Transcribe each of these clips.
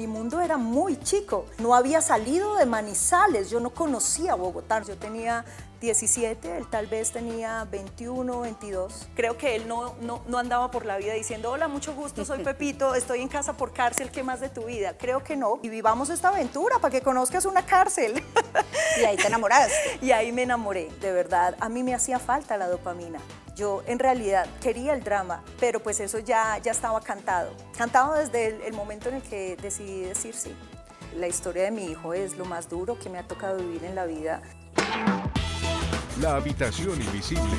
Mi mundo era muy chico, no había salido de Manizales, yo no conocía Bogotá. Yo tenía 17, él tal vez tenía 21, 22. Creo que él no andaba por la vida diciendo, hola, mucho gusto, soy Pepito, estoy en casa por cárcel, ¿qué más de tu vida? Creo que no. Y vivamos esta aventura para que conozcas una cárcel. Y ahí te enamoraste. Y ahí me enamoré, de verdad. A mí me hacía falta la dopamina. Yo en realidad quería el drama, pero pues eso ya estaba cantado. Cantado desde el momento en el que decidí decir sí. La historia de mi hijo es lo más duro que me ha tocado vivir en la vida. La habitación invisible.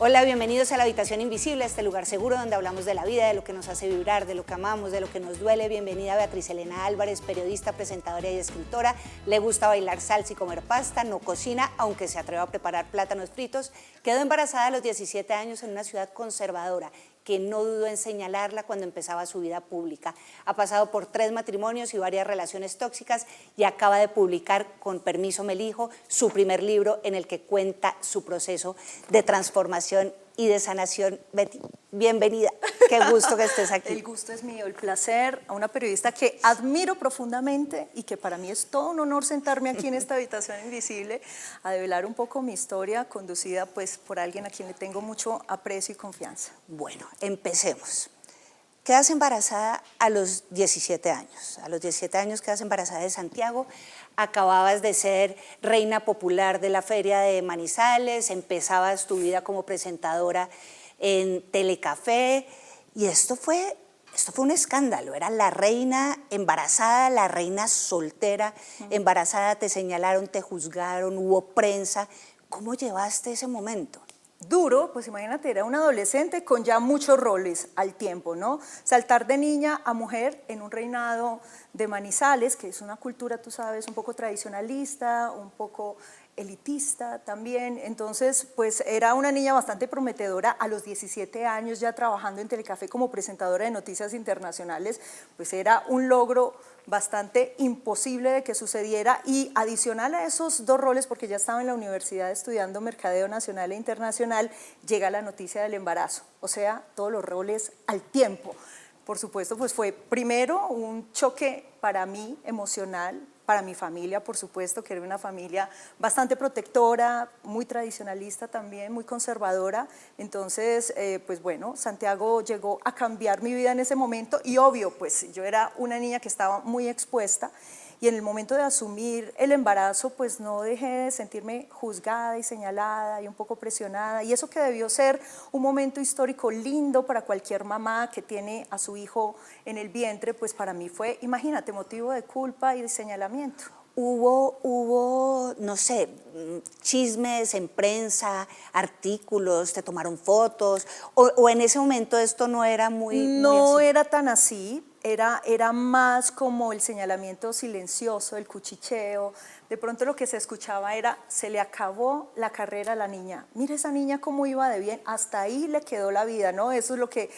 Hola, bienvenidos a La Habitación Invisible, este lugar seguro donde hablamos de la vida, de lo que nos hace vibrar, de lo que amamos, de lo que nos duele. Bienvenida Beatriz Elena Álvarez, periodista, presentadora y escritora. Le gusta bailar salsa y comer pasta, no cocina, aunque se atreve a preparar plátanos fritos. Quedó embarazada a los 17 años en una ciudad conservadora, que no dudó en señalarla cuando empezaba su vida pública. Ha pasado por 3 matrimonios y varias relaciones tóxicas y acaba de publicar, con permiso me elijo, su primer libro en el que cuenta su proceso de transformación y de sanación. Betty, bienvenida, qué gusto que estés aquí. El gusto es mío, el placer, a una periodista que admiro profundamente y que para mí es todo un honor sentarme aquí en esta habitación invisible a develar un poco mi historia, conducida pues por alguien a quien le tengo mucho aprecio y confianza. Bueno, empecemos. Quedas embarazada a los 17 años. A los 17 años quedas embarazada de Santiago. Acababas de ser reina popular de la feria de Manizales, empezabas tu vida como presentadora en Telecafé y esto fue un escándalo. Era la reina embarazada, la reina soltera, embarazada, te señalaron, te juzgaron, hubo prensa. ¿Cómo llevaste ese momento? Duro, pues imagínate, era una adolescente con ya muchos roles al tiempo, ¿no? Saltar de niña a mujer en un reinado de Manizales, que es una cultura, tú sabes, un poco tradicionalista, un poco elitista también. Entonces, pues era una niña bastante prometedora. A los 17 años ya trabajando en Telecafé como presentadora de noticias internacionales, pues era un logro bastante imposible de que sucediera, y adicional a esos 2 roles, porque ya estaba en la universidad estudiando mercadeo nacional e internacional, llega la noticia del embarazo, o sea, todos los roles al tiempo. Por supuesto, pues fue primero un choque para mí emocional, para mi familia, por supuesto, que era una familia bastante protectora, muy tradicionalista también, muy conservadora. Entonces, pues bueno, Santiago llegó a cambiar mi vida en ese momento y obvio, pues yo era una niña que estaba muy expuesta y en el momento de asumir el embarazo, pues no dejé de sentirme juzgada y señalada y un poco presionada, y eso que debió ser un momento histórico lindo para cualquier mamá que tiene a su hijo en el vientre, pues para mí fue, imagínate, motivo de culpa y de señalamiento. Hubo, no sé, chismes en prensa, artículos, te tomaron fotos, o en ese momento esto no era muy No así. era tan así, era más como el señalamiento silencioso, el cuchicheo. De pronto lo que se escuchaba era, se le acabó la carrera a la niña. Mira esa niña cómo iba de bien, hasta ahí le quedó la vida, ¿no? Eso es lo que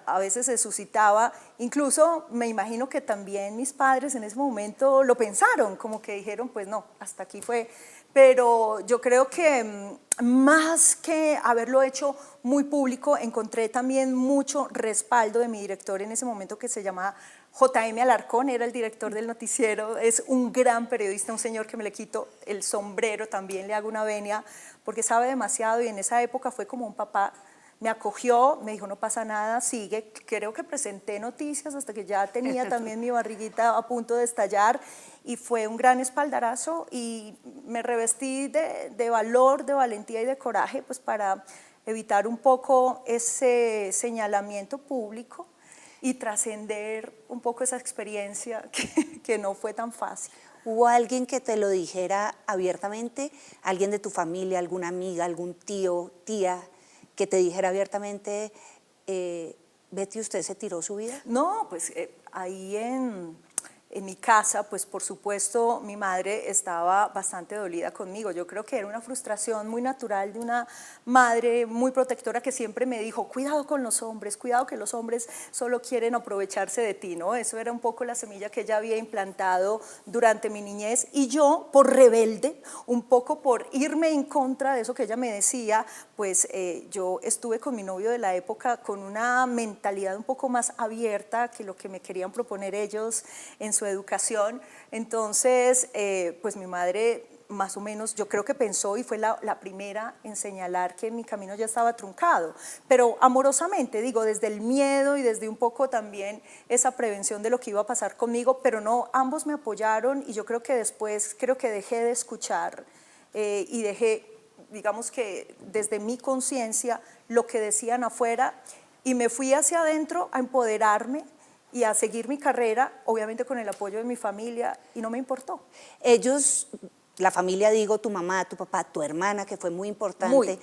a veces se suscitaba. Incluso me imagino que también mis padres en ese momento lo pensaron, como que dijeron, pues no, hasta aquí fue. Pero yo creo que más que haberlo hecho muy público, encontré también mucho respaldo de mi director en ese momento, que se llamaba J.M. Alarcón, era el director del noticiero, es un gran periodista, un señor que me le quito el sombrero, también le hago una venia, porque sabe demasiado, y en esa época fue como un papá. Me acogió, me dijo, no pasa nada, sigue. Creo que presenté noticias hasta que ya tenía también mi barriguita a punto de estallar, y fue un gran espaldarazo, y me revestí de valor, de valentía y de coraje, pues para evitar un poco ese señalamiento público y trascender un poco esa experiencia que no fue tan fácil. ¿Hubo alguien que te lo dijera abiertamente? ¿Alguien de tu familia, alguna amiga, algún tío, tía, que te dijera abiertamente, Betty, usted se tiró su vida? No, pues ahí en mi casa, pues por supuesto mi madre estaba bastante dolida conmigo. Yo creo que era una frustración muy natural de una madre muy protectora que siempre me dijo, cuidado con los hombres, cuidado que los hombres solo quieren aprovecharse de ti, ¿no? Eso era un poco la semilla que ella había implantado durante mi niñez, y yo, por rebelde, un poco por irme en contra de eso que ella me decía, pues yo estuve con mi novio de la época con una mentalidad un poco más abierta que lo que me querían proponer ellos en su educación. Entonces, pues mi madre más o menos, yo creo que pensó y fue la primera en señalar que mi camino ya estaba truncado, pero amorosamente, digo, desde el miedo y desde un poco también esa prevención de lo que iba a pasar conmigo, pero no, ambos me apoyaron, y yo creo que después, creo que dejé de escuchar y dejé, digamos que desde mi conciencia, lo que decían afuera, y me fui hacia adentro a empoderarme y a seguir mi carrera, obviamente con el apoyo de mi familia, y no me importó. Ellos, la familia, digo, tu mamá, tu papá, tu hermana, que fue muy importante,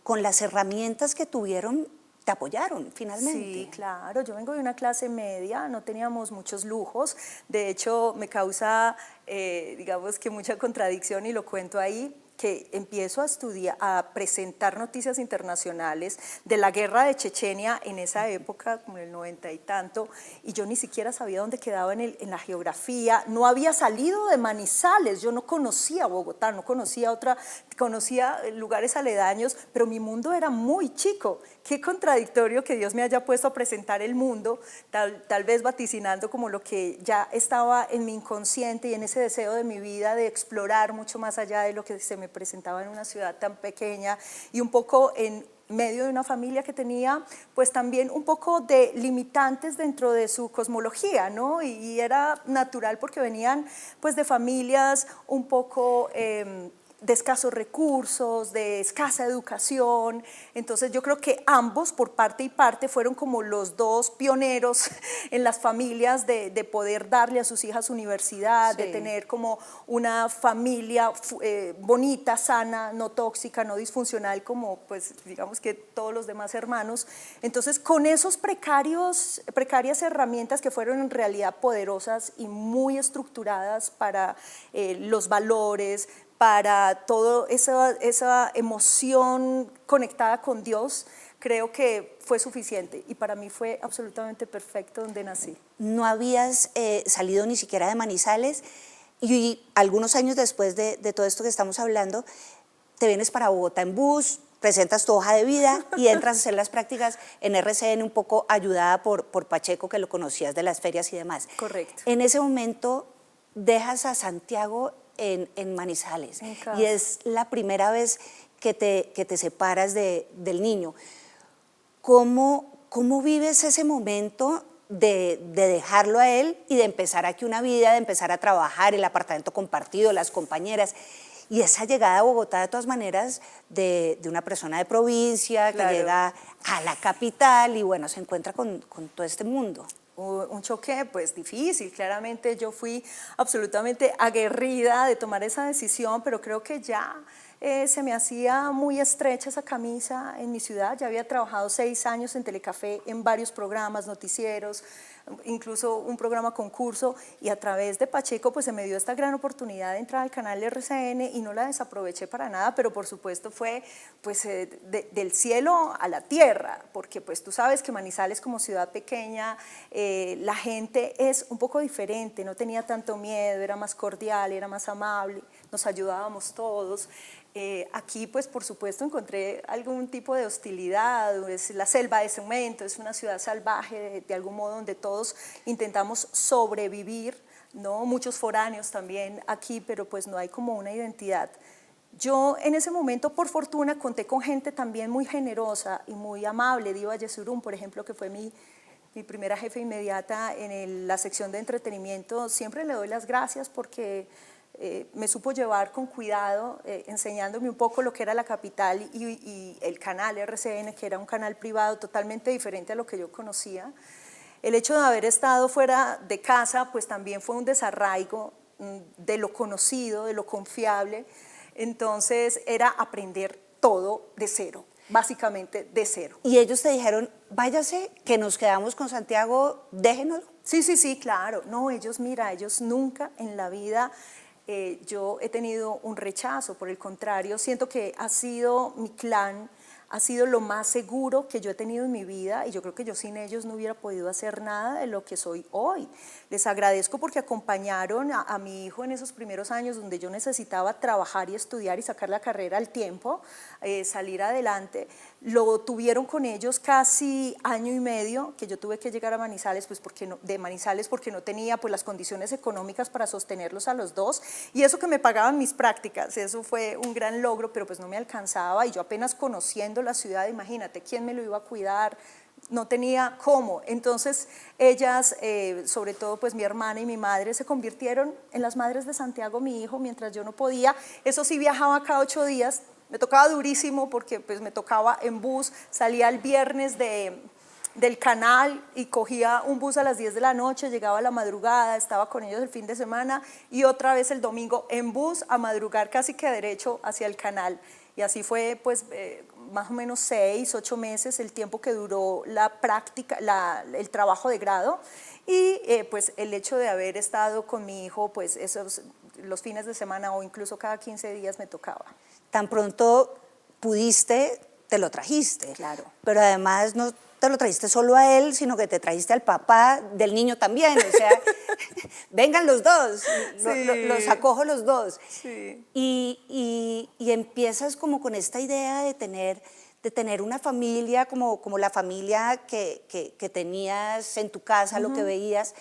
con las herramientas que tuvieron, te apoyaron finalmente. Sí, claro, yo vengo de una clase media, no teníamos muchos lujos, de hecho me causa, digamos que mucha contradicción, y lo cuento ahí, que empiezo a estudiar, a presentar noticias internacionales de la guerra de Chechenia en esa época, como en el 90 y tanto, y yo ni siquiera sabía dónde quedaba en la geografía, no había salido de Manizales, yo no conocía Bogotá, no conocía conocía lugares aledaños, pero mi mundo era muy chico. Qué contradictorio que Dios me haya puesto a presentar el mundo, tal vez vaticinando como lo que ya estaba en mi inconsciente y en ese deseo de mi vida de explorar mucho más allá de lo que se me presentaba en una ciudad tan pequeña, y un poco en medio de una familia que tenía pues también un poco de limitantes dentro de su cosmología, ¿no? Y era natural porque venían pues de familias un poco de escasos recursos, de escasa educación. Entonces yo creo que ambos, por parte y parte, fueron como los dos pioneros en las familias de poder darle a sus hijas universidad, sí, de tener como una familia bonita, sana, no tóxica, no disfuncional, como pues digamos que todos los demás hermanos. Entonces con esos precarias herramientas que fueron en realidad poderosas y muy estructuradas para los valores, para toda esa emoción conectada con Dios, creo que fue suficiente, y para mí fue absolutamente perfecto donde nací. No habías salido ni siquiera de Manizales, y algunos años después de todo esto que estamos hablando, te vienes para Bogotá en bus, presentas tu hoja de vida y entras a hacer las prácticas en RCN, un poco ayudada por Pacheco, que lo conocías de las ferias y demás. Correcto. En ese momento dejas a Santiago en Manizales, y es la primera vez que te separas del niño. ¿Cómo vives ese momento de dejarlo a él y de empezar aquí una vida, de empezar a trabajar, el apartamento compartido, las compañeras, y esa llegada a Bogotá de todas maneras de una persona de provincia, claro, que llega a la capital y bueno, se encuentra con todo este mundo? Un choque pues difícil, claramente yo fui absolutamente aguerrida de tomar esa decisión, pero creo que ya se me hacía muy estrecha esa camisa en mi ciudad. Ya había trabajado 6 años en Telecafé, en varios programas, noticieros, incluso un programa concurso, y a través de Pacheco pues se me dio esta gran oportunidad de entrar al canal de RCN y no la desaproveché para nada, pero por supuesto fue pues del cielo a la tierra, porque pues tú sabes que Manizales como ciudad pequeña, la gente es un poco diferente, no tenía tanto miedo, era más cordial, era más amable, nos ayudábamos todos. Aquí pues por supuesto encontré algún tipo de hostilidad, es la selva de cemento, es una ciudad salvaje de algún modo donde todos intentamos sobrevivir, ¿no? Muchos foráneos también aquí, pero pues no hay como una identidad. Yo en ese momento, por fortuna, conté con gente también muy generosa y muy amable. Diva Yesurún, por ejemplo, que fue mi primera jefe inmediata en la sección de entretenimiento. Siempre le doy las gracias porque me supo llevar con cuidado, enseñándome un poco lo que era la capital y el canal RCN, que era un canal privado totalmente diferente a lo que yo conocía. El hecho de haber estado fuera de casa pues también fue un desarraigo de lo conocido, de lo confiable. Entonces era aprender todo de cero. básicamente de cero. Y ellos te dijeron, váyase, que nos quedamos con Santiago, déjenoslo. Sí, sí, sí, claro. No, ellos, mira, ellos nunca en la vida yo he tenido un rechazo, por el contrario, siento que ha sido mi clan, ha sido lo más seguro que yo he tenido en mi vida y yo creo que yo sin ellos no hubiera podido hacer nada de lo que soy hoy. Les agradezco porque acompañaron a mi hijo en esos primeros años donde yo necesitaba trabajar y estudiar y sacar la carrera al tiempo, salir adelante. Lo tuvieron con ellos casi año y medio, que yo tuve que llegar a Manizales, pues de Manizales porque no tenía pues, las condiciones económicas para sostenerlos a los dos, y eso que me pagaban mis prácticas, eso fue un gran logro, pero pues no me alcanzaba, y yo apenas conociendo la ciudad, imagínate, ¿quién me lo iba a cuidar? No tenía cómo. Entonces ellas, sobre todo pues mi hermana y mi madre, se convirtieron en las madres de Santiago, mi hijo, mientras yo no podía. Eso sí, viajaba cada 8 días, me tocaba durísimo porque pues me tocaba en bus, salía el viernes del canal y cogía un bus a las 10 de la noche, llegaba a la madrugada, estaba con ellos el fin de semana y otra vez el domingo en bus a madrugar casi que derecho hacia el canal. Y así fue pues más o menos 6, 8 meses el tiempo que duró la práctica, el trabajo de grado, y pues el hecho de haber estado con mi hijo pues los fines de semana o incluso cada 15 días me tocaba. Tan pronto pudiste, te lo trajiste. Claro. Pero además no te lo trajiste solo a él, sino que te trajiste al papá del niño también. O sea, vengan los dos, Sí. los acojo los dos. Sí. Y empiezas como con esta idea de tener una familia, como la familia que tenías en tu casa, lo que veías,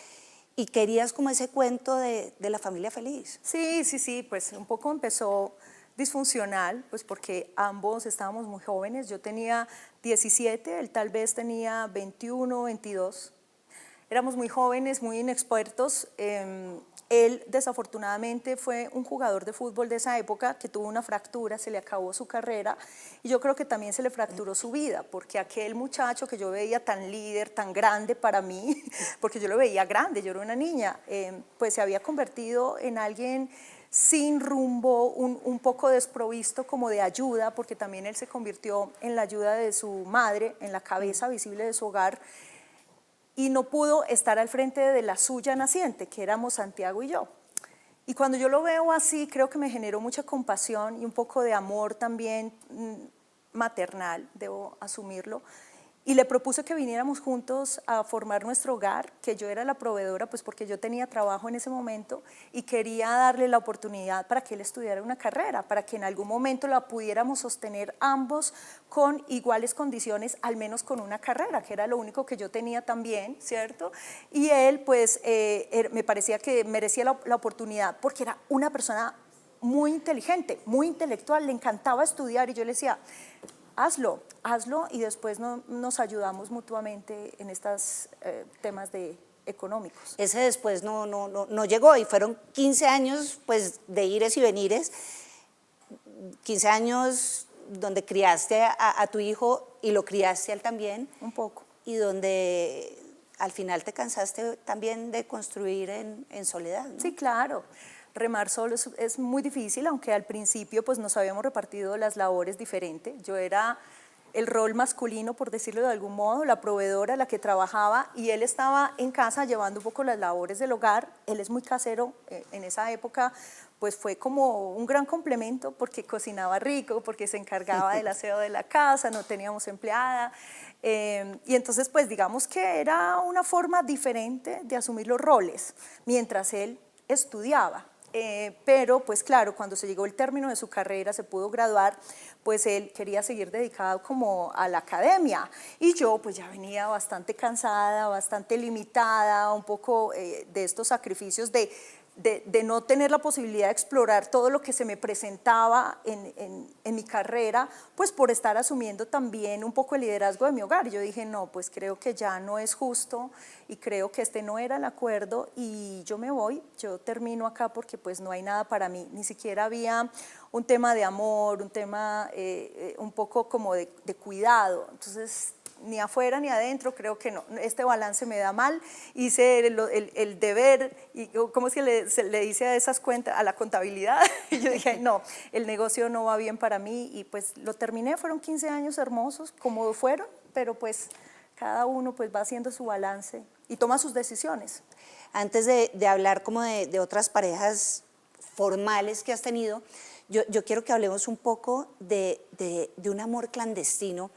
y querías como ese cuento de la familia feliz. Sí, sí, sí, pues un poco empezó disfuncional, pues porque ambos estábamos muy jóvenes. Yo tenía 17, él tal vez tenía 21, 22. Éramos muy jóvenes, muy inexpertos. Él desafortunadamente fue un jugador de fútbol de esa época que tuvo una fractura, se le acabó su carrera y yo creo que también se le fracturó su vida, porque aquel muchacho que yo veía tan líder, tan grande para mí, porque yo lo veía grande, yo era una niña, pues se había convertido en alguien sin rumbo, un poco desprovisto como de ayuda, porque también él se convirtió en la ayuda de su madre, en la cabeza visible de su hogar, y no pudo estar al frente de la suya naciente, que éramos Santiago y yo. Y cuando yo lo veo así, creo que me generó mucha compasión y un poco de amor también maternal, debo asumirlo, y le propuse que viniéramos juntos a formar nuestro hogar, que yo era la proveedora, pues porque yo tenía trabajo en ese momento y quería darle la oportunidad para que él estudiara una carrera, para que en algún momento la pudiéramos sostener ambos con iguales condiciones, al menos con una carrera, que era lo único que yo tenía también, ¿cierto? Y él, pues, me parecía que merecía la oportunidad porque era una persona muy inteligente, muy intelectual, le encantaba estudiar y yo le decía, hazlo y después nos ayudamos mutuamente en estos temas económicos. Ese después no llegó y fueron 15 años pues, de ires y venires, 15 años donde criaste a tu hijo y lo criaste a él también. Un poco. Y donde al final te cansaste también de construir en soledad, ¿no? Sí, claro. Remar solo es muy difícil, aunque al principio pues nos habíamos repartido las labores diferente. Yo era el rol masculino, por decirlo de algún modo, la proveedora, la que trabajaba, y él estaba en casa llevando un poco las labores del hogar. Él es muy casero, en esa época pues fue como un gran complemento porque cocinaba rico, porque se encargaba del aseo de la casa, no teníamos empleada, y entonces pues digamos que era una forma diferente de asumir los roles, mientras él estudiaba. Pero pues claro, cuando se llegó el término de su carrera, se pudo graduar, pues él quería seguir dedicado como a la academia y yo pues ya venía bastante cansada, bastante limitada, un poco de estos sacrificios de no tener la posibilidad de explorar todo lo que se me presentaba en mi carrera, pues por estar asumiendo también un poco el liderazgo de mi hogar. Yo dije, no, pues creo que ya no es justo y creo que este no era el acuerdo y yo me voy, yo termino acá porque pues no hay nada para mí, ni siquiera había un tema de amor, un tema un poco como de cuidado, entonces ni afuera ni adentro, creo que no, este balance me da mal, hice el deber, y ¿cómo es que se le dice a esas cuentas? A la contabilidad, Y yo dije, no, el negocio no va bien para mí y pues lo terminé, fueron 15 años hermosos, como fueron, pero pues cada uno pues va haciendo su balance y toma sus decisiones. Antes de hablar como de otras parejas formales que has tenido, yo quiero que hablemos un poco de un amor clandestino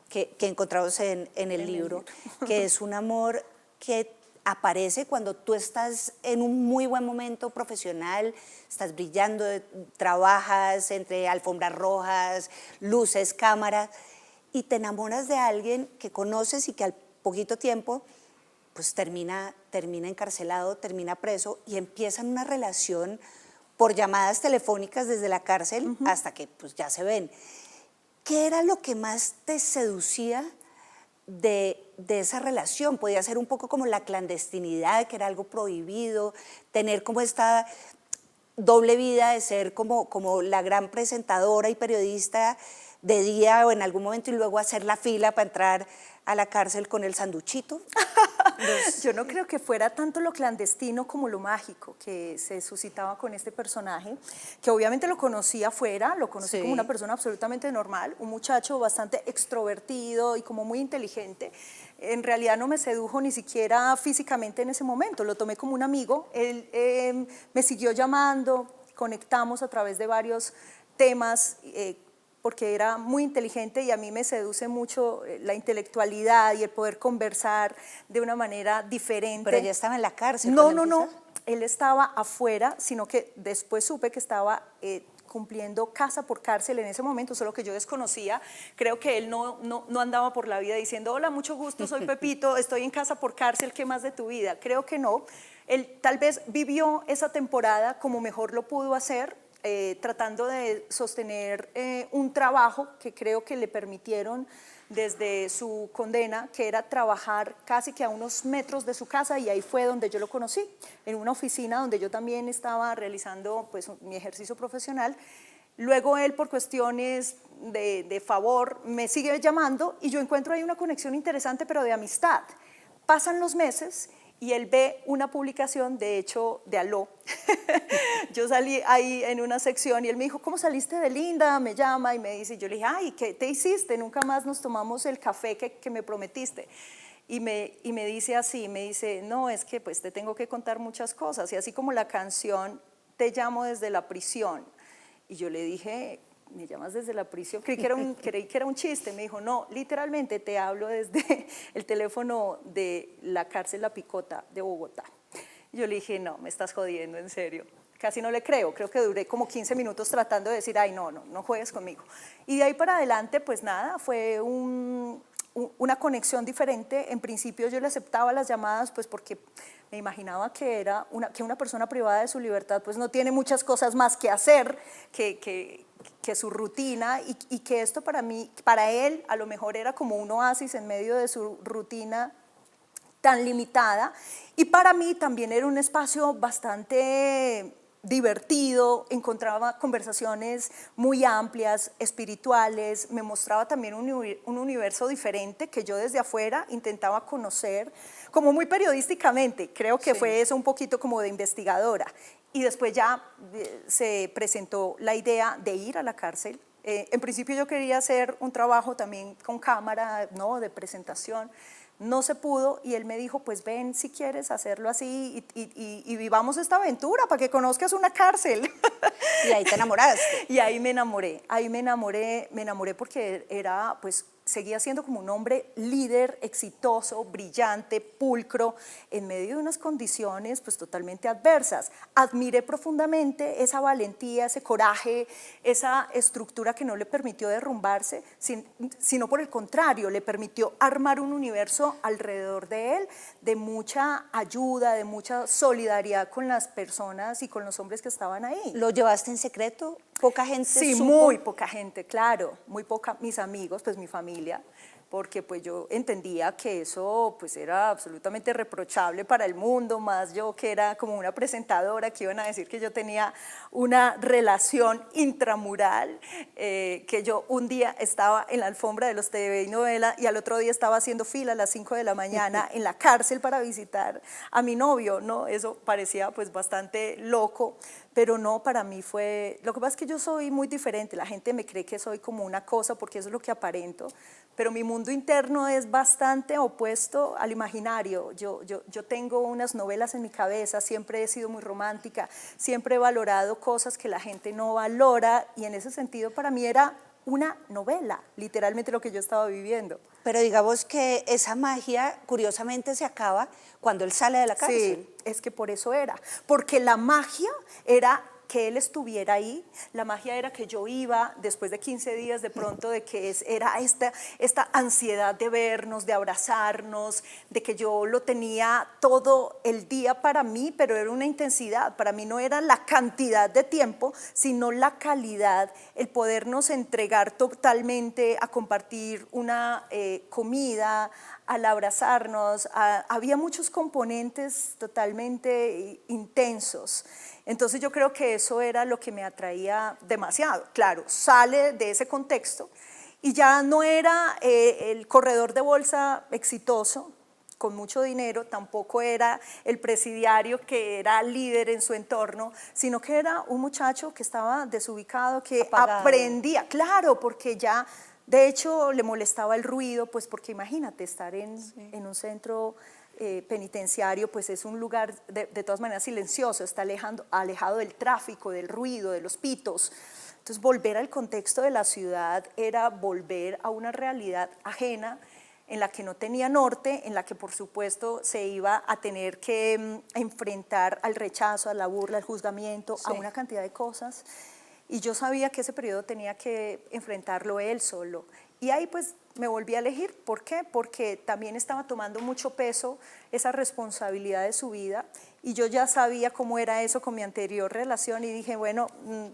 que encontramos en el libro, que es un amor que aparece cuando tú estás en un muy buen momento profesional, estás brillando, trabajas entre alfombras rojas, luces, cámaras, y te enamoras de alguien que conoces y que al poquito tiempo pues termina encarcelado, termina preso y empiezan una relación por llamadas telefónicas desde la cárcel hasta que pues ya se ven. ¿Qué era lo que más te seducía de esa relación? Podía ser un poco como la clandestinidad, que era algo prohibido, tener como esta doble vida de ser como la gran presentadora y periodista de día o en algún momento y luego hacer la fila para entrar a la cárcel con el sanduchito. Yo no creo que fuera tanto lo clandestino como lo mágico que se suscitaba con este personaje, que obviamente lo conocí afuera, lo conocí como una persona absolutamente normal, un muchacho bastante extrovertido y como muy inteligente. En realidad no me sedujo ni siquiera físicamente en ese momento, lo tomé como un amigo, él me siguió llamando, conectamos a través de varios temas, porque era muy inteligente y a mí me seduce mucho la intelectualidad y el poder conversar de una manera diferente. Pero ya estaba en la cárcel. No, él estaba afuera, sino que después supe que estaba cumpliendo casa por cárcel en ese momento, solo que yo desconocía. Creo que él no andaba por la vida diciendo, hola, mucho gusto, soy Pepito, estoy en casa por cárcel, ¿qué más de tu vida? Creo que no. Él tal vez vivió esa temporada como mejor lo pudo hacer, tratando de sostener un trabajo que creo que le permitieron desde su condena, que era trabajar casi que a unos metros de su casa, y ahí fue donde yo lo conocí, en una oficina donde yo también estaba realizando pues, mi ejercicio profesional. Luego él, por cuestiones de favor, me sigue llamando y yo encuentro ahí una conexión interesante, pero de amistad. Pasan los meses y él ve una publicación, de hecho, de Aló. Yo salí ahí en una sección y él me dijo, ¿cómo saliste de linda? Me llama y me dice, yo le dije, ay, ¿qué te hiciste? Nunca más nos tomamos el café que me prometiste. Y me dice así, me dice, no, es que pues te tengo que contar muchas cosas. Y así como la canción, te llamo desde la prisión. Y yo le dije, ¿me llamas desde la prisión? Creí que era un chiste. Me dijo, no, literalmente te hablo desde el teléfono de la cárcel La Picota de Bogotá. Yo le dije, no, me estás jodiendo, en serio. Casi no le creo que duré como 15 minutos tratando de decir, ay, no juegues conmigo. Y de ahí para adelante, pues nada, fue una conexión diferente. En principio yo le aceptaba las llamadas, pues porque me imaginaba que una persona privada de su libertad pues no tiene muchas cosas más que hacer que su rutina, y que esto para él a lo mejor era como un oasis en medio de su rutina tan limitada, y para mí también era un espacio bastante divertido, encontraba conversaciones muy amplias, espirituales, me mostraba también un universo diferente que yo desde afuera intentaba conocer, como muy periodísticamente, creo que fue eso un poquito como de investigadora. Y después ya se presentó la idea de ir a la cárcel. En principio yo quería hacer un trabajo también con cámara, ¿no?, de presentación. No se pudo y él me dijo, pues ven si quieres hacerlo así y vivamos esta aventura para que conozcas una cárcel. Y ahí te enamoraste. Y ahí me enamoré porque seguía siendo como un hombre líder, exitoso, brillante, pulcro, en medio de unas condiciones pues totalmente adversas. Admiré profundamente esa valentía, ese coraje, esa estructura que no le permitió derrumbarse, sino por el contrario, le permitió armar un universo alrededor de él, de mucha ayuda, de mucha solidaridad con las personas y con los hombres que estaban ahí. ¿Lo llevaste en secreto? ¿Poca gente Sí, supo? muy poca gente, claro, muy poca, mis amigos, pues mi familia, porque pues yo entendía que eso pues era absolutamente reprochable para el mundo, más yo que era como una presentadora que iban a decir que yo tenía una relación intramural, que yo un día estaba en la alfombra de los TV y novela y al otro día estaba haciendo fila a las 5 de la mañana en la cárcel para visitar a mi novio, ¿no? Eso parecía pues bastante loco, pero no, para mí fue, lo que pasa es que yo soy muy diferente, la gente me cree que soy como una cosa porque eso es lo que aparento, pero mi mundo interno es bastante opuesto al imaginario. Yo tengo unas novelas en mi cabeza, siempre he sido muy romántica, siempre he valorado cosas que la gente no valora y en ese sentido para mí era una novela, literalmente lo que yo estaba viviendo. Pero digamos que esa magia curiosamente se acaba cuando él sale de la cárcel. Sí, es que por eso era, porque la magia era que él estuviera ahí, la magia era que yo iba después de 15 días de pronto de que era esta ansiedad de vernos, de abrazarnos, de que yo lo tenía todo el día para mí, pero era una intensidad, para mí no era la cantidad de tiempo, sino la calidad, el podernos entregar totalmente a compartir una comida, al abrazarnos, había muchos componentes totalmente intensos. Entonces yo creo que eso era lo que me atraía demasiado. Claro, sale de ese contexto y ya no era el corredor de bolsa exitoso, con mucho dinero, tampoco era el presidiario que era líder en su entorno, sino que era un muchacho que estaba desubicado, que apagado. Aprendía, claro, porque ya, de hecho, le molestaba el ruido, pues porque imagínate, estar en un centro penitenciario, pues es un lugar de todas maneras silencioso, está alejado del tráfico, del ruido, de los pitos. Entonces, volver al contexto de la ciudad era volver a una realidad ajena, en la que no tenía norte, en la que por supuesto se iba a tener que enfrentar al rechazo, a la burla, al juzgamiento, a una cantidad de cosas. Y yo sabía que ese periodo tenía que enfrentarlo él solo. Y ahí pues me volví a elegir. ¿Por qué? Porque también estaba tomando mucho peso esa responsabilidad de su vida y yo ya sabía cómo era eso con mi anterior relación y dije, bueno,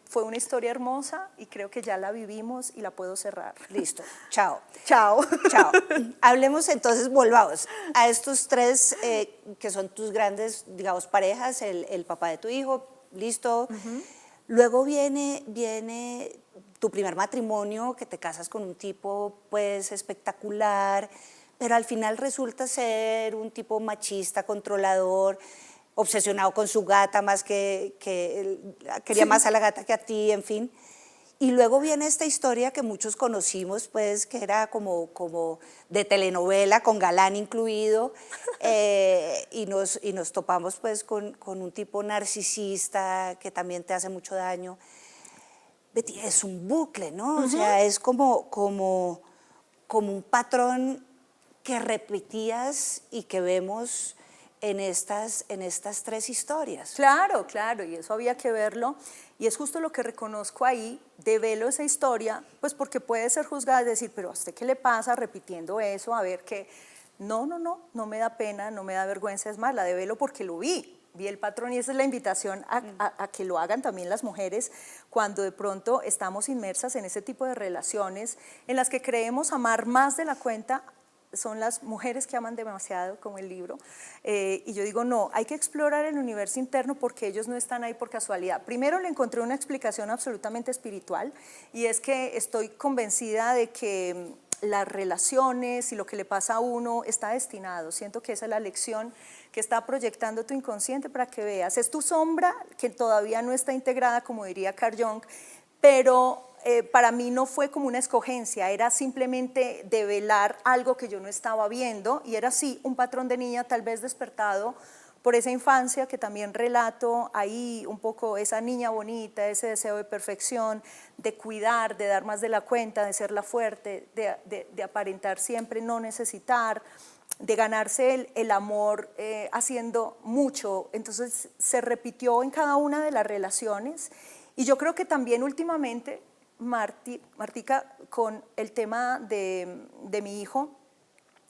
fue una historia hermosa y creo que ya la vivimos y la puedo cerrar. Listo, chao. Chao. Chao. Hablemos entonces, volvamos a estos tres que son tus grandes, digamos, parejas, el papá de tu hijo, listo. Luego viene tu primer matrimonio, que te casas con un tipo pues espectacular, pero al final resulta ser un tipo machista, controlador, obsesionado con su gata más que quería más a la gata que a ti, en fin. Y luego viene esta historia que muchos conocimos, pues, que era como de telenovela, con galán incluido, y nos topamos pues con un tipo narcisista que también te hace mucho daño. Betty, es un bucle, ¿no? O sea, es como un patrón que repetías y que vemos en estas tres historias. Claro, claro, y eso había que verlo, y es justo lo que reconozco ahí, develo esa historia, pues porque puede ser juzgada y decir, pero ¿a usted qué le pasa repitiendo eso? A ver qué. No me da pena, no me da vergüenza, es más, la develo porque lo vi el patrón y esa es la invitación a que lo hagan también las mujeres cuando de pronto estamos inmersas en ese tipo de relaciones en las que creemos amar más de la cuenta. Son las mujeres que aman demasiado, como el libro, y yo digo, no, hay que explorar el universo interno porque ellos no están ahí por casualidad. Primero le encontré una explicación absolutamente espiritual y es que estoy convencida de que las relaciones y lo que le pasa a uno está destinado. Siento que esa es la lección que está proyectando tu inconsciente para que veas. Es tu sombra que todavía no está integrada, como diría Carl Jung, pero para mí no fue como una escogencia, era simplemente develar algo que yo no estaba viendo y era así un patrón de niña tal vez despertado por esa infancia que también relato ahí un poco esa niña bonita, ese deseo de perfección, de cuidar, de dar más de la cuenta, de ser la fuerte, de aparentar siempre, no necesitar, de ganarse el amor haciendo mucho. Entonces se repitió en cada una de las relaciones y yo creo que también últimamente Martica, con el tema de mi hijo,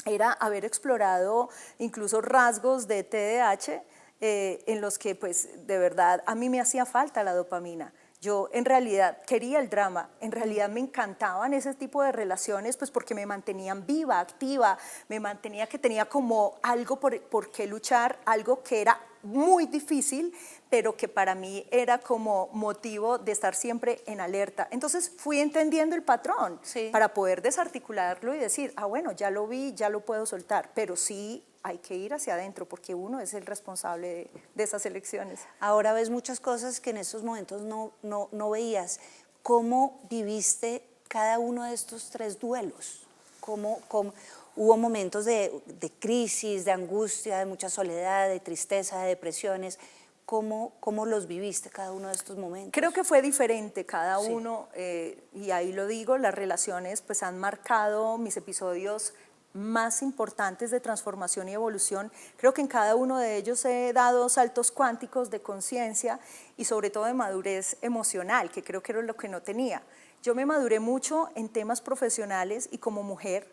era haber explorado incluso rasgos de TDAH en los que pues de verdad a mí me hacía falta la dopamina. Yo en realidad quería el drama, en realidad me encantaban ese tipo de relaciones, pues porque me mantenían viva, activa, me mantenía que tenía como algo por qué luchar, algo que era muy difícil, pero que para mí era como motivo de estar siempre en alerta. Entonces fui entendiendo el patrón para poder desarticularlo y decir, bueno, ya lo vi, ya lo puedo soltar, pero sí hay que ir hacia adentro porque uno es el responsable de esas elecciones. Ahora ves muchas cosas que en esos momentos no veías. ¿Cómo viviste cada uno de estos 3 duelos? ¿Cómo hubo momentos de crisis, de angustia, de mucha soledad, de tristeza, de depresiones? ¿Cómo los viviste cada uno de estos momentos? Creo que fue diferente cada uno, y ahí lo digo, las relaciones pues han marcado mis episodios más importantes de transformación y evolución. Creo que en cada uno de ellos he dado saltos cuánticos de conciencia y sobre todo de madurez emocional, que creo que era lo que no tenía. Yo me maduré mucho en temas profesionales y como mujer,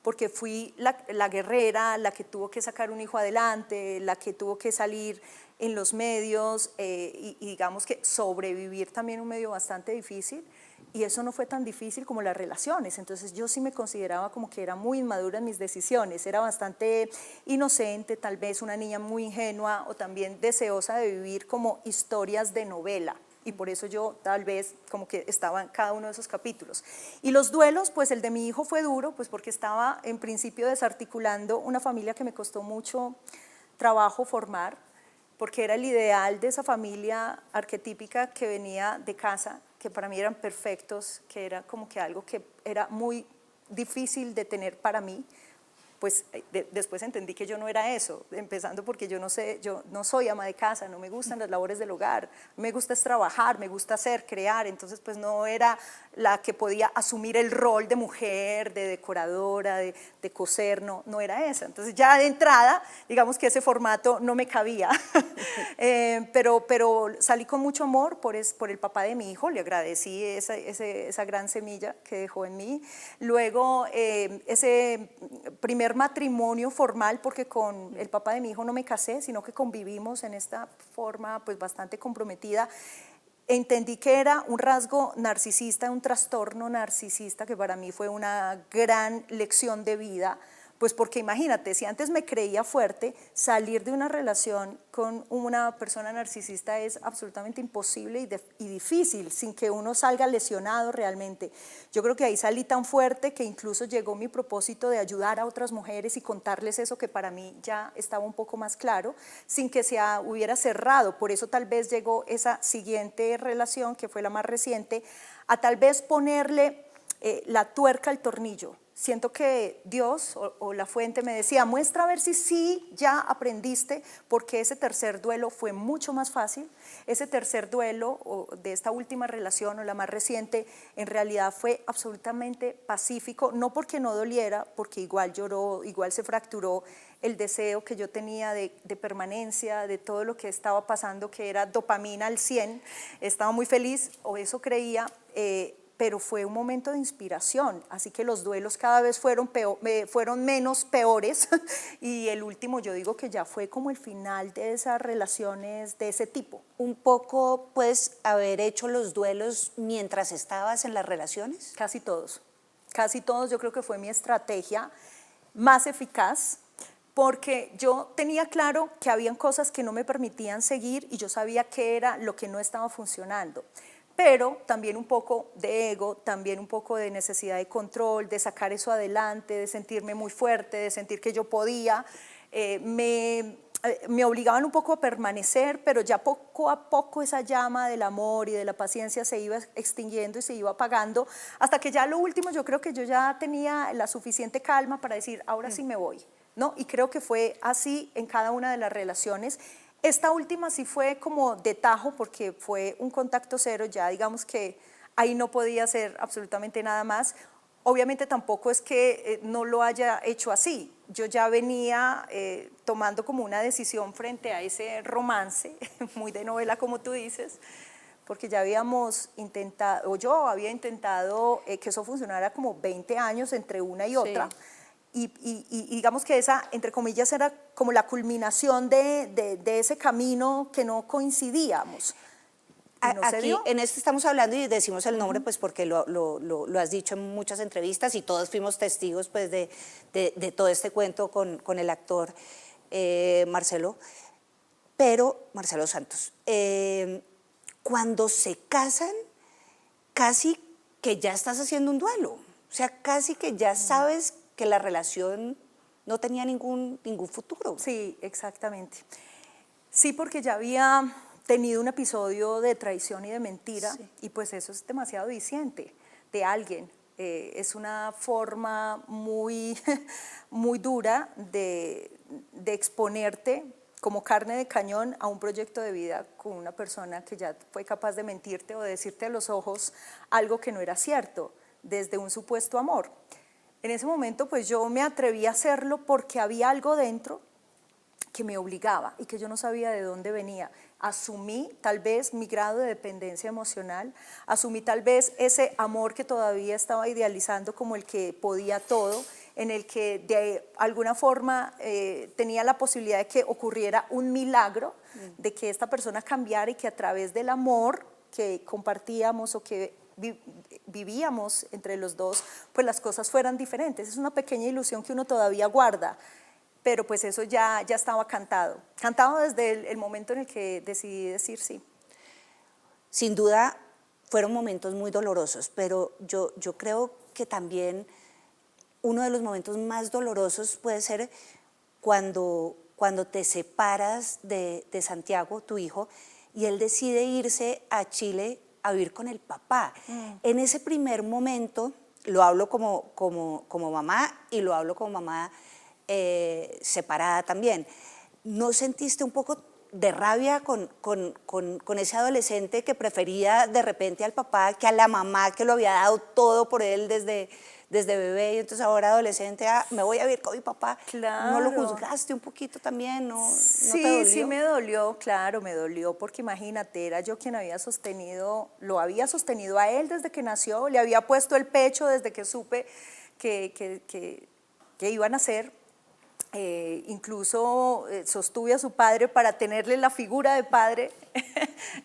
porque fui la guerrera, la que tuvo que sacar un hijo adelante, la que tuvo que salir en los medios y digamos que sobrevivir también un medio bastante difícil. Y eso no fue tan difícil como las relaciones, entonces yo sí me consideraba como que era muy inmadura en mis decisiones, era bastante inocente, tal vez una niña muy ingenua o también deseosa de vivir como historias de novela. Y por eso yo tal vez como que estaba en cada uno de esos capítulos. Y los duelos, pues el de mi hijo fue duro, pues porque estaba en principio desarticulando una familia que me costó mucho trabajo formar, porque era el ideal de esa familia arquetípica que venía de casa, que para mí eran perfectos, que era como que algo que era muy difícil de tener para mí. Pues después entendí que yo no era eso, empezando porque yo no soy ama de casa, no me gustan las labores del hogar, me gusta es trabajar, me gusta hacer, crear, entonces pues no era la que podía asumir el rol de mujer, de decoradora, de coser, no era esa. Entonces ya de entrada, digamos que ese formato no me cabía, pero salí con mucho amor por el papá de mi hijo, le agradecí esa gran semilla que dejó en mí. Luego ese primer matrimonio formal, porque con el papá de mi hijo no me casé, sino que convivimos en esta forma pues bastante comprometida. Entendí que era un rasgo narcisista, un trastorno narcisista, que para mí fue una gran lección de vida, pues porque imagínate, si antes me creía fuerte, salir de una relación con una persona narcisista es absolutamente imposible y difícil, sin que uno salga lesionado realmente. Yo creo que ahí salí tan fuerte que incluso llegó mi propósito de ayudar a otras mujeres y contarles eso que para mí ya estaba un poco más claro, sin que se hubiera cerrado. Por eso tal vez llegó esa siguiente relación, que fue la más reciente, a tal vez ponerle la tuerca al tornillo. Siento que Dios o la fuente me decía, muestra a ver si sí ya aprendiste, porque ese tercer duelo fue mucho más fácil. Ese tercer duelo de esta última relación o la más reciente en realidad fue absolutamente pacífico, no porque no doliera, porque igual lloró, igual se fracturó el deseo que yo tenía de permanencia, de todo lo que estaba pasando, que era dopamina al 100, estaba muy feliz, o eso creía, pero fue un momento de inspiración, así que los duelos cada vez fueron menos peores y el último yo digo que ya fue como el final de esas relaciones de ese tipo. ¿Un poco puedes haber hecho los duelos mientras estabas en las relaciones? Casi todos yo creo que fue mi estrategia más eficaz, porque yo tenía claro que habían cosas que no me permitían seguir y yo sabía qué era lo que no estaba funcionando. Pero también un poco de ego, también un poco de necesidad de control, de sacar eso adelante, de sentirme muy fuerte, de sentir que yo podía. Me obligaban un poco a permanecer, pero ya poco a poco esa llama del amor y de la paciencia se iba extinguiendo y se iba apagando, hasta que ya lo último yo creo que yo ya tenía la suficiente calma para decir, ahora sí me voy, ¿no? Y creo que fue así en cada una de las relaciones. Esta última sí fue como de tajo porque fue un contacto cero, ya digamos que ahí no podía hacer absolutamente nada más. Obviamente tampoco es que no lo haya hecho así, yo ya venía tomando como una decisión frente a ese romance, muy de novela como tú dices, porque ya habíamos intentado, o yo había intentado que eso funcionara como 20 años entre una y otra. Sí. Y digamos que esa, entre comillas, era como la culminación de ese camino que no coincidíamos. y no se Aquí dio. en este estamos hablando y decimos el nombre pues porque lo has dicho en muchas entrevistas y todos fuimos testigos pues de todo este cuento con el actor Marcelo Santos. Cuando se casan, casi que ya estás haciendo un duelo, o sea, casi que ya sabes que la relación no tenía ningún futuro. Sí, exactamente. Sí, porque ya había tenido un episodio de traición y de mentira, Sí. y pues eso es demasiado diciente de alguien. Es una forma muy, muy dura de exponerte como carne de cañón a un proyecto de vida con una persona que ya fue capaz de mentirte o de decirte a los ojos algo que no era cierto, desde un supuesto amor. En ese momento pues yo me atreví a hacerlo porque había algo dentro que me obligaba y que yo no sabía de dónde venía. Asumí tal vez mi grado de dependencia emocional, asumí tal vez ese amor que todavía estaba idealizando como el que podía todo, en el que de alguna forma tenía la posibilidad de que ocurriera un milagro, de que esta persona cambiara y que a través del amor que compartíamos o que vivíamos entre los dos, pues las cosas fueran diferentes. Es una pequeña ilusión que uno todavía guarda, pero pues eso ya estaba cantado desde el momento en el que decidí decir sí. Sin duda fueron momentos muy dolorosos, pero yo creo que también uno de los momentos más dolorosos puede ser cuando te separas de Santiago, tu hijo, y él decide irse a Chile a vivir con el papá. En ese primer momento, lo hablo como mamá y lo hablo como mamá separada también. ¿No sentiste un poco de rabia con ese adolescente que prefería de repente al papá que a la mamá que lo había dado todo por él desde bebé y entonces ahora adolescente, me voy a vivir con mi papá? Claro. ¿No lo juzgaste un poquito también? ¿No Sí, te dolió? sí me dolió, claro, me dolió, porque imagínate, era yo quien había sostenido, lo había sostenido a él desde que nació, le había puesto el pecho desde que supe que iban a nacer. Incluso sostuve a su padre para tenerle la figura de padre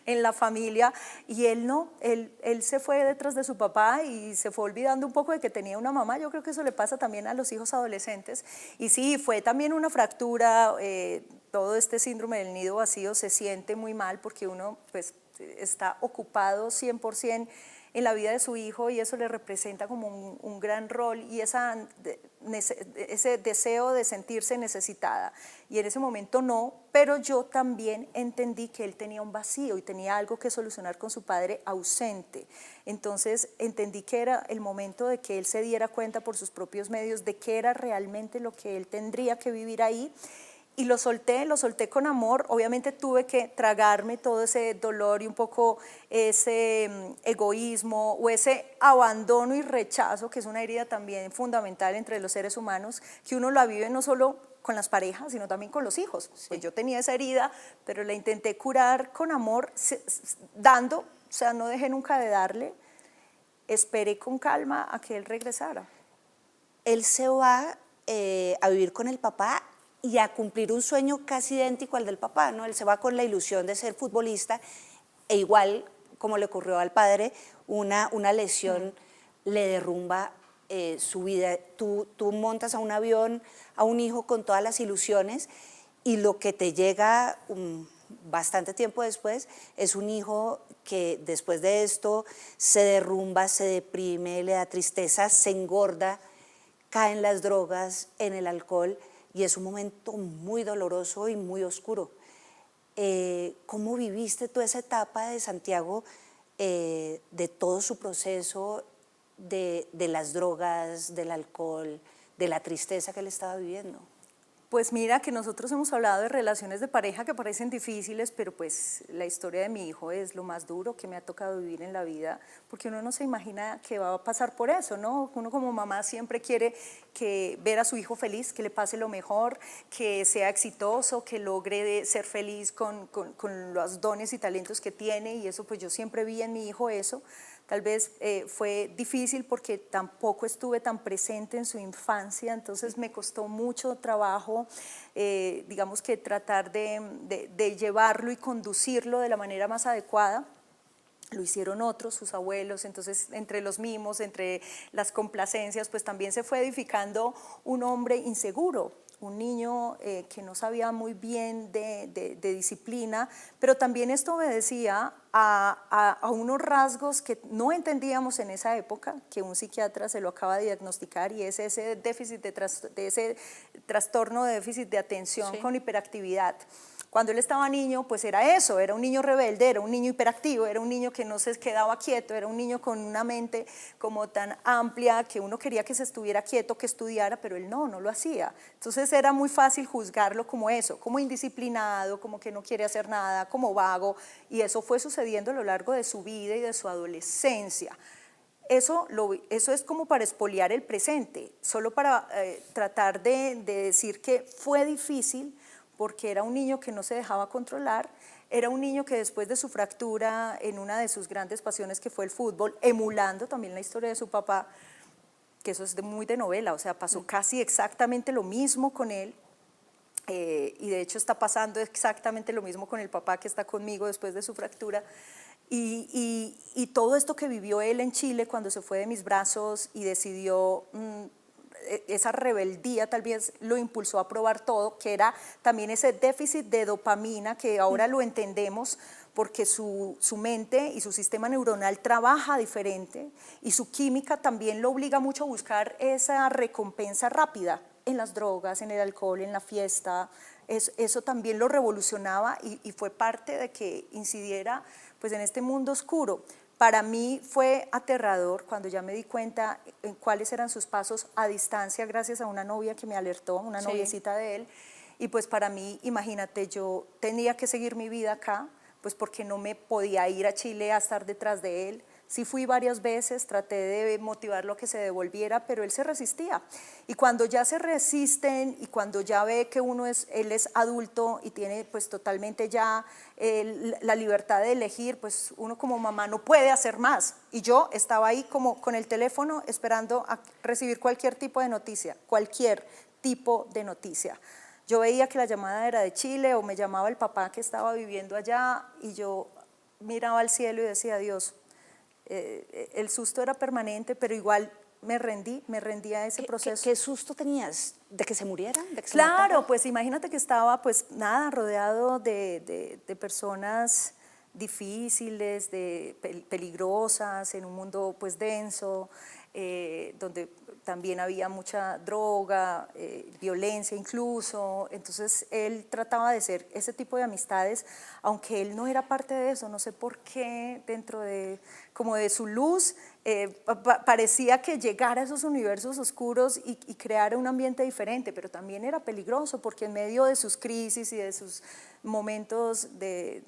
en la familia, y él no, él se fue detrás de su papá y se fue olvidando un poco de que tenía una mamá. Yo creo que eso le pasa también a los hijos adolescentes, y sí, fue también una fractura, todo este síndrome del nido vacío se siente muy mal porque uno pues está ocupado 100% en la vida de su hijo y eso le representa como un gran rol y ese deseo de sentirse necesitada. Y en ese momento no, pero yo también entendí que él tenía un vacío y tenía algo que solucionar con su padre ausente. Entonces entendí que era el momento de que él se diera cuenta por sus propios medios de qué era realmente lo que él tendría que vivir ahí. Y lo solté con amor. Obviamente tuve que tragarme todo ese dolor y un poco ese egoísmo o ese abandono y rechazo, que es una herida también fundamental entre los seres humanos, que uno la vive no solo con las parejas, sino también con los hijos. Sí. Pues yo tenía esa herida, pero la intenté curar con amor, dando, o sea, no dejé nunca de darle, esperé con calma a que él regresara. Él se va a vivir con el papá y a cumplir un sueño casi idéntico al del papá, ¿no? Él se va con la ilusión de ser futbolista e igual, como le ocurrió al padre, una lesión le derrumba su vida. Tú montas a un avión, a un hijo con todas las ilusiones y lo que te llega bastante tiempo después es un hijo que después de esto se derrumba, se deprime, le da tristeza, se engorda, cae en las drogas, en el alcohol, y es un momento muy doloroso y muy oscuro. ¿Cómo viviste tú esa etapa de Santiago, de todo su proceso, de las drogas, del alcohol, de la tristeza que él estaba viviendo? Pues mira que nosotros hemos hablado de relaciones de pareja que parecen difíciles, pero pues la historia de mi hijo es lo más duro que me ha tocado vivir en la vida, porque uno no se imagina que va a pasar por eso, ¿no? Uno como mamá siempre quiere ver a su hijo feliz, que le pase lo mejor, que sea exitoso, que logre ser feliz con los dones y talentos que tiene, y eso pues yo siempre vi en mi hijo eso. Tal vez fue difícil porque tampoco estuve tan presente en su infancia, entonces me costó mucho trabajo, digamos que tratar de llevarlo y conducirlo de la manera más adecuada. lo hicieron otros, sus abuelos, entonces entre los mimos, entre las complacencias, pues también se fue edificando un hombre inseguro, un niño que no sabía muy bien de disciplina, pero también esto obedecía a unos rasgos que no entendíamos en esa época, que un psiquiatra se lo acaba de diagnosticar, y es ese déficit de ese trastorno de déficit de atención con hiperactividad. Cuando él estaba niño, pues era eso, era un niño rebelde, era un niño hiperactivo, era un niño que no se quedaba quieto, era un niño con una mente como tan amplia que uno quería que se estuviera quieto, que estudiara, pero él no lo hacía. Entonces era muy fácil juzgarlo como eso, como indisciplinado, como que no quiere hacer nada, como vago, y eso fue sucediendo a lo largo de su vida y de su adolescencia. Eso es como para expoliar el presente, solo para tratar de decir que fue difícil, porque era un niño que no se dejaba controlar, era un niño que después de su fractura en una de sus grandes pasiones que fue el fútbol, emulando también la historia de su papá, que eso es muy de novela, o sea, pasó casi exactamente lo mismo con él, y de hecho está pasando exactamente lo mismo con el papá que está conmigo después de su fractura, y todo esto que vivió él en Chile cuando se fue de mis brazos y decidió esa rebeldía tal vez lo impulsó a probar todo, que era también ese déficit de dopamina que ahora lo entendemos porque su mente y su sistema neuronal trabaja diferente y su química también lo obliga mucho a buscar esa recompensa rápida en las drogas, en el alcohol, en la fiesta. Eso también lo revolucionaba y fue parte de que incidiera pues en este mundo oscuro. Para mí fue aterrador cuando ya me di cuenta en cuáles eran sus pasos a distancia gracias a una novia que me alertó, una noviecita de él. Y pues para mí, imagínate, yo tenía que seguir mi vida acá, pues porque no me podía ir a Chile a estar detrás de él. Sí fui varias veces, traté de motivarlo a que se devolviera, pero él se resistía. Y cuando ya se resisten y cuando ya ve que él es adulto y tiene pues totalmente ya la libertad de elegir, pues uno como mamá no puede hacer más. Y yo estaba ahí como con el teléfono esperando a recibir cualquier tipo de noticia, cualquier tipo de noticia. Yo veía que la llamada era de Chile o me llamaba el papá que estaba viviendo allá y yo miraba al cielo y decía, Dios, el susto era permanente, pero igual me rendí a ese proceso. ¿Qué susto tenías? ¿De que se muriera? ¿De que se Claro, matara? pues imagínate que estaba pues nada, rodeado de personas difíciles, peligrosas, en un mundo pues denso, donde también había mucha droga, violencia incluso. Entonces él trataba de ser ese tipo de amistades, aunque él no era parte de eso, no sé por qué dentro de como de su luz parecía que llegar a esos universos oscuros y crear un ambiente diferente, pero también era peligroso porque en medio de sus crisis y de sus momentos de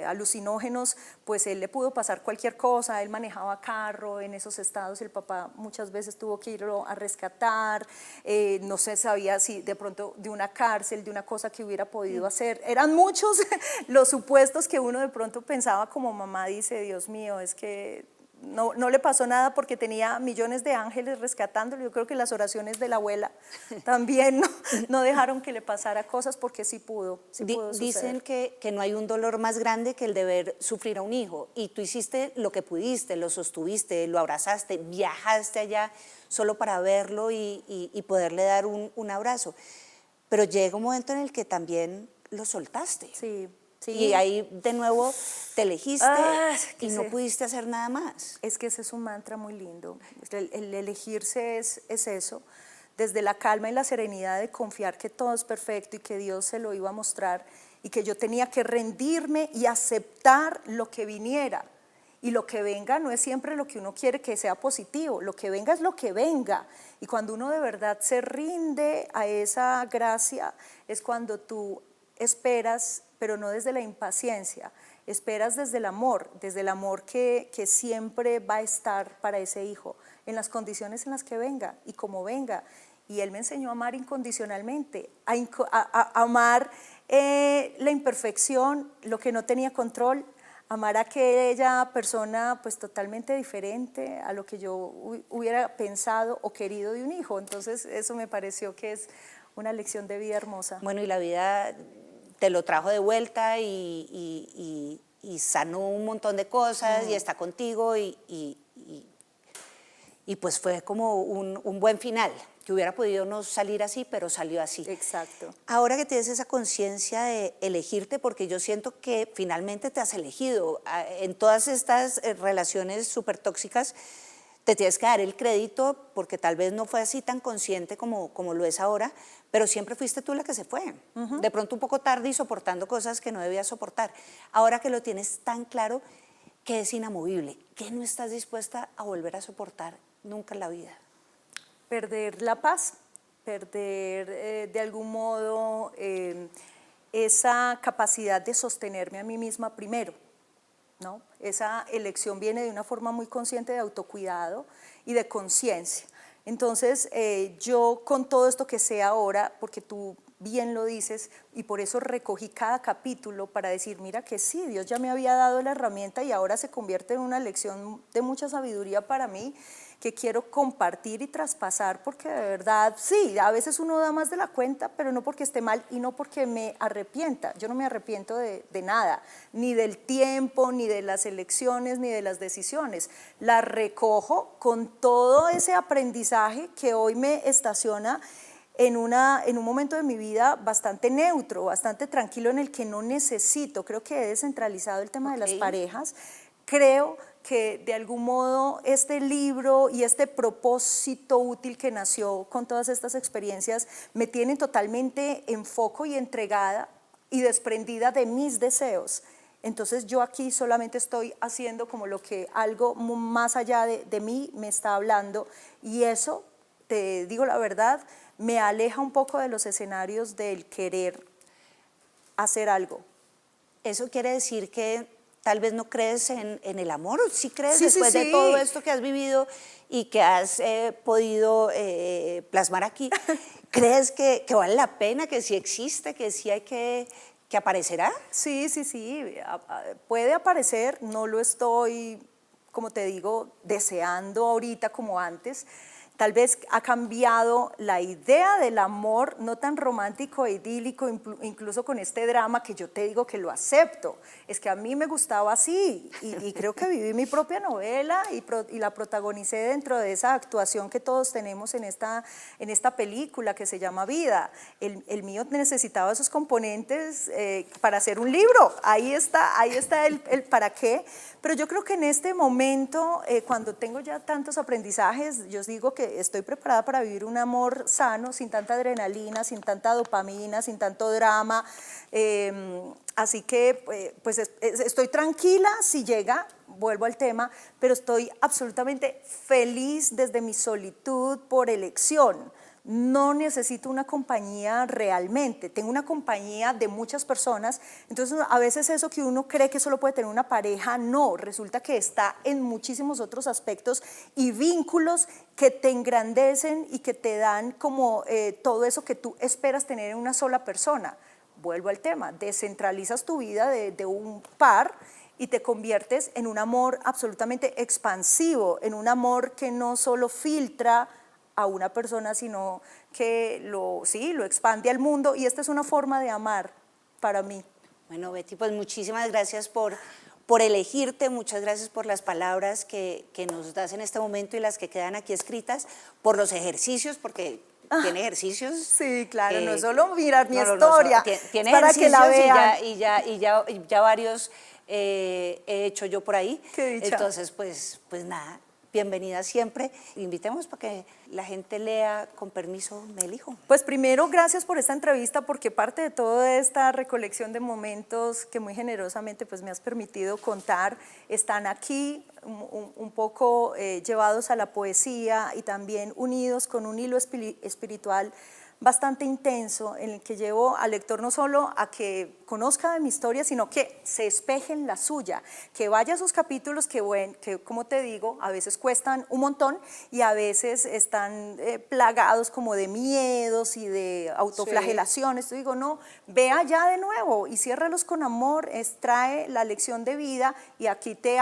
alucinógenos, pues él le pudo pasar cualquier cosa, él manejaba carro en esos estados, el papá muchas veces tuvo que irlo a rescatar, no se sabía si de pronto de una cárcel, de una cosa que hubiera podido hacer, eran muchos los supuestos que uno de pronto pensaba como mamá, dice, Dios mío, es que no le pasó nada porque tenía millones de ángeles rescatándolo. Yo creo que las oraciones de la abuela también no dejaron que le pasara cosas porque sí pudo suceder. Dicen que no hay un dolor más grande que el de ver sufrir a un hijo, y tú hiciste lo que pudiste, lo sostuviste, lo abrazaste, viajaste allá solo para verlo y poderle dar un abrazo. Pero llega un momento en el que también lo soltaste. Sí. Sí. Y ahí de nuevo te elegiste y no sí. pudiste hacer nada más. Es que ese es un mantra muy lindo. El elegirse es eso, desde la calma y la serenidad de confiar que todo es perfecto y que Dios se lo iba a mostrar y que yo tenía que rendirme y aceptar lo que viniera. Y lo que venga no es siempre lo que uno quiere que sea positivo, lo que venga es lo que venga. Y cuando uno de verdad se rinde a esa gracia, es cuando tú esperas, pero no desde la impaciencia, esperas desde el amor que siempre va a estar para ese hijo, en las condiciones en las que venga y como venga. Y él me enseñó a amar incondicionalmente, a amar la imperfección, lo que no tenía control, amar a aquella persona pues totalmente diferente a lo que yo hubiera pensado o querido de un hijo. Entonces eso me pareció que es una lección de vida hermosa. Bueno, y la vida te lo trajo de vuelta y y sanó un montón de cosas y está contigo y pues fue como un buen final, que hubiera podido no salir así, pero salió así. Exacto. Ahora que tienes esa conciencia de elegirte, porque yo siento que finalmente te has elegido, en todas estas relaciones súper tóxicas, te tienes que dar el crédito porque tal vez no fue así tan consciente como lo es ahora, pero siempre fuiste tú la que se fue. De pronto un poco tarde y soportando cosas que no debías soportar. Ahora que lo tienes tan claro, ¿qué es inamovible? ¿Qué no estás dispuesta a volver a soportar nunca en la vida? Perder la paz, perder de algún modo esa capacidad de sostenerme a mí misma primero, ¿no? Esa elección viene de una forma muy consciente de autocuidado y de conciencia. Entonces, yo con todo esto que sé ahora, porque tú bien lo dices, y por eso recogí cada capítulo para decir, mira que sí, Dios ya me había dado la herramienta y ahora se convierte en una lección de mucha sabiduría para mí, que quiero compartir y traspasar, porque de verdad, sí, a veces uno da más de la cuenta, pero no porque esté mal y no porque me arrepienta. Yo no me arrepiento de nada, ni del tiempo, ni de las elecciones, ni de las decisiones. La recojo con todo ese aprendizaje que hoy me estaciona en un momento de mi vida bastante neutro, bastante tranquilo, en el que no necesito. Creo que he descentralizado el tema de las parejas. Creo que de algún modo este libro y este propósito útil que nació con todas estas experiencias me tienen totalmente en foco y entregada y desprendida de mis deseos. Entonces yo aquí solamente estoy haciendo como lo que algo más allá de mí me está hablando, y eso, te digo la verdad, me aleja un poco de los escenarios del querer hacer algo. Eso quiere decir que tal vez no crees en el amor, ¿o sí crees Sí, después sí, de sí. todo esto que has vivido y que has podido plasmar aquí? ¿Crees que vale la pena, que sí existe, que sí hay que aparecerá? Sí, puede aparecer, no lo estoy, como te digo, deseando ahorita como antes. Tal vez ha cambiado la idea del amor, no tan romántico e idílico, incluso con este drama que yo te digo que lo acepto. Es que a mí me gustaba así y creo que viví mi propia novela y la protagonicé dentro de esa actuación que todos tenemos en esta película que se llama Vida. El mío necesitaba esos componentes para hacer un libro. Ahí está el para qué. Pero yo creo que en este momento, cuando tengo ya tantos aprendizajes, yo digo que estoy preparada para vivir un amor sano, sin tanta adrenalina, sin tanta dopamina, sin tanto drama. Así que pues estoy tranquila si llega, vuelvo al tema, pero estoy absolutamente feliz desde mi solitud por elección. No necesito una compañía realmente, tengo una compañía de muchas personas, entonces a veces eso que uno cree que solo puede tener una pareja, no, resulta que está en muchísimos otros aspectos y vínculos que te engrandecen y que te dan como todo eso que tú esperas tener en una sola persona. Vuelvo al tema, descentralizas tu vida de un par y te conviertes en un amor absolutamente expansivo, en un amor que no solo filtra a una persona, sino que lo expande al mundo, y esta es una forma de amar para mí. Bueno, Betty, pues muchísimas gracias por elegirte, muchas gracias por las palabras que nos das en este momento y las que quedan aquí escritas, por los ejercicios, porque tiene ejercicios. Sí, claro, no es solo mirar mi no, historia, tiene es para ejercicios que la vean. y ya varios he hecho yo por ahí. Qué dicha. Entonces, pues nada, bienvenida siempre. Invitemos para que la gente lea Con permiso, me elijo. Pues primero, gracias por esta entrevista, porque parte de toda esta recolección de momentos que muy generosamente pues me has permitido contar están aquí, un poco llevados a la poesía y también unidos con un hilo espiritual bastante intenso, en el que llevo al lector no solo a que conozca de mi historia, sino que se espeje en la suya, que vaya a sus capítulos que como te digo, a veces cuestan un montón y a veces están plagados como de miedos y de autoflagelaciones. Yo digo, no, ve allá de nuevo y ciérralos con amor, extrae la lección de vida, y aquí te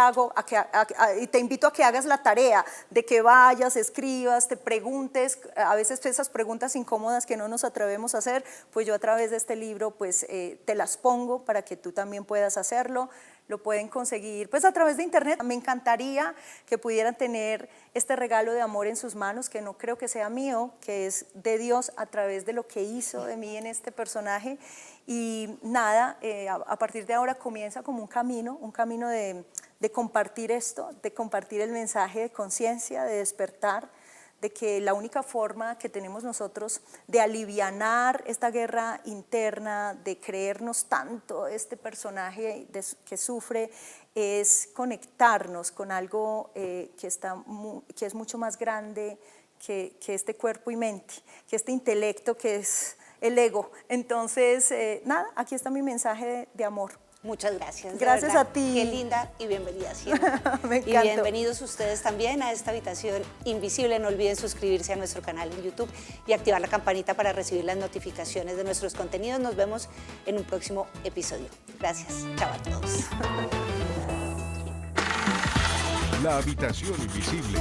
invito a que hagas la tarea de que vayas, escribas, te preguntes, a veces esas preguntas incómodas que no nos atrevemos a hacer, pues yo a través de este libro pues te las pongo para que tú también puedas hacerlo. Lo pueden conseguir pues a través de internet. Me encantaría que pudieran tener este regalo de amor en sus manos, que no creo que sea mío, que es de Dios a través de lo que hizo de mí en este personaje. Y nada, a partir de ahora comienza como un camino de compartir esto, de compartir el mensaje de conciencia, de despertar, de que la única forma que tenemos nosotros de alivianar esta guerra interna, de creernos tanto este personaje que sufre, es conectarnos con algo que es mucho más grande que este cuerpo y mente, que este intelecto que es el ego. Entonces, nada, aquí está mi mensaje de amor. Muchas gracias. Gracias a ti. Qué linda y bienvenida siempre. Me y encantó. bienvenidos ustedes también a esta habitación invisible. No olviden suscribirse a nuestro canal en YouTube y activar la campanita para recibir las notificaciones de nuestros contenidos. Nos vemos en un próximo episodio. Gracias. Chao a todos. La habitación invisible.